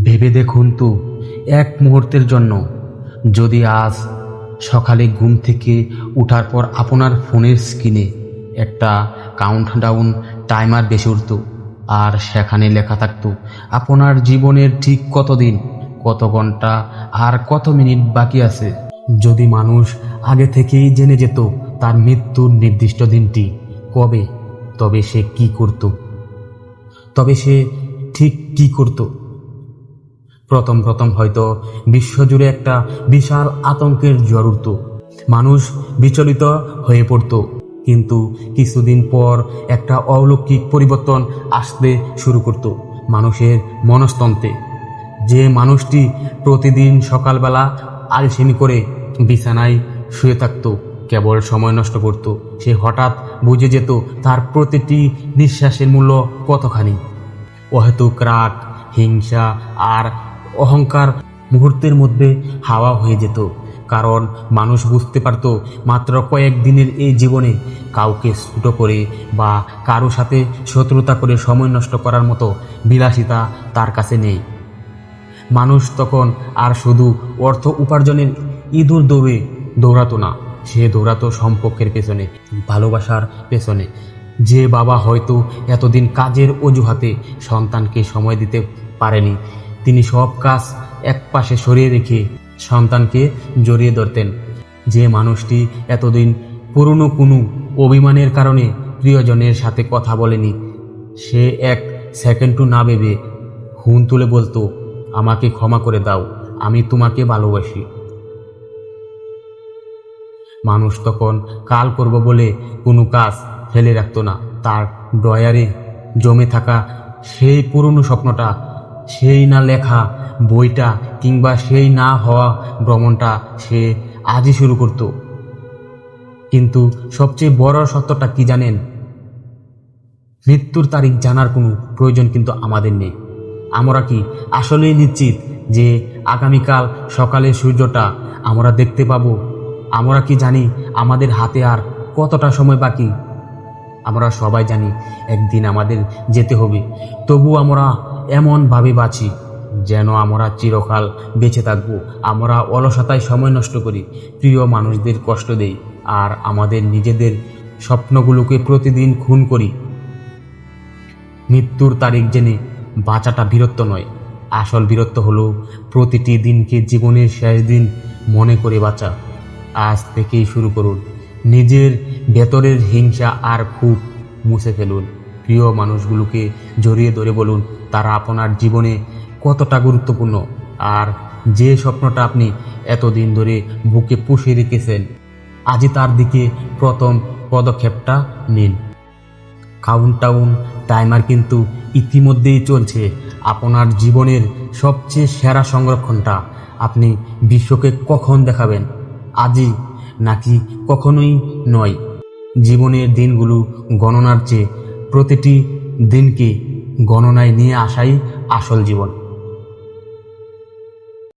ভেবে দেখুন তো, এক মুহূর্তের জন্য যদি আজ সকালে ঘুম থেকে ওঠার পর আপনার ফোনের স্ক্রিনে একটা কাউন্টডাউন টাইমার বেশি উঠত, আর সেখানে লেখা থাকতো আপনার জীবনের ঠিক কত দিন, কত ঘন্টা আর কত মিনিট বাকি আছে। যদি মানুষ আগে থেকেই জেনে যেত তার মৃত্যুর নির্দিষ্ট দিনটি কবে, তবে সে ঠিক কি করত? প্রথম হয়তো বিশ্বজুড়ে একটা বিশাল আতঙ্কের জ্বর উঠত, মানুষ বিচলিত হয়ে পড়ত। কিন্তু কিছুদিন পর একটা অলৌকিক পরিবর্তন আসতে শুরু করত মানুষের মনস্তন্ত্রে। যে মানুষটি প্রতিদিন সকালবেলা আলসেমি করে বিছানায় শুয়ে থাকতো, কেবল সময় নষ্ট করত, সে হঠাৎ বুঝে যেত তার প্রতিটি নিঃশ্বাসের মূল্য কতখানি। অহেতুক রাগ, হিংসা আর অহংকার মুহূর্তের মধ্যে হাওয়া হয়ে যেত, কারণ মানুষ বুঝতে পারত মাত্র কয়েকদিনের এই জীবনে কাউকে ছোট করে বা কারো সাথে শত্রুতা করে সময় নষ্ট করার মতো বিলাসিতা তার কাছে নেই। মানুষ তখন আর শুধু অর্থ উপার্জনের ইঁদুর দৌড়াতো না, সে দৌড়াতো সম্পর্কের পেছনে, ভালোবাসার পেছনে। যে বাবা হয়তো এতদিন কাজের অজুহাতে সন্তানকে সময় দিতে পারেনি, তিনি সব কাজ একপাশে সরিয়ে রেখে সন্তানকে জড়িয়ে ধরতেন। যে মানুষটি এতদিন পুরনো কোনো অভিমানের কারণে প্রিয়জনের সাথে কথা বলেনি, সে এক সেকেন্ডও না ভেবে হুন তুলে বলতো, আমাকে ক্ষমা করে দাও, আমি তোমাকে ভালোবাসি। মানুষ তখন কাল করব বলে কোনো কাজ ফেলে রাখতো না। তার ড্রয়ারে জমে থাকা সেই পুরনো স্বপ্নটা, সেই না লেখা বইটা কিংবা সেই না হওয়া ভ্রমণটা সে আজই শুরু করত। কিন্তু সবচেয়ে বড় সত্যটা কি জানেন? মৃত্যুর তারিখ জানার কোনো প্রয়োজন কিন্তু আমাদের নেই। আমরা কি আসলেই নিশ্চিত যে আগামীকাল সকালে সূর্যটা আমরা দেখতে পাবো? আমরা কি জানি আমাদের হাতে আর কতটা সময় বাকি? আমরা সবাই জানি একদিন আমাদের যেতে হবে, তবু আমরা এমনভাবে বাঁচি যেন আমরা চিরকাল বেঁচে থাকব। আমরা অলসতায় সময় নষ্ট করি, প্রিয় মানুষদের কষ্ট দেই, আর আমাদের নিজেদের স্বপ্নগুলোকে প্রতিদিন খুন করি। মৃত্যুর তারিখ জেনে বাঁচাটা বীরত্ব নয়, আসল বীরত্ব হলো প্রতিটি দিনকে জীবনের শেষ দিন মনে করে বাঁচা। আজ থেকেই শুরু করুন, নিজের ভেতরের হিংসা আর ক্ষোভ মুছে ফেলুন। প্রিয় মানুষগুলোকে জড়িয়ে ধরে বলুন তারা আপনার জীবনে কতটা গুরুত্বপূর্ণ, আর যে স্বপ্নটা আপনি এতদিন ধরে বুকে পুষে রেখেছেন, আজই তার দিকে প্রথম পদক্ষেপটা নিন। কাউন্টডাউন টাইমার কিন্তু ইতিমধ্যেই চলছে। আপনার জীবনের সবচেয়ে সেরা সংরক্ষণটা আপনি বিশ্বকে কখন দেখাবেন? আজই নাকি কখনোই নয়? জীবনের দিনগুলো গণনার চেয়ে প্রতিটি দিনকে গণনায় নিয়ে আসাই আসল জীবন।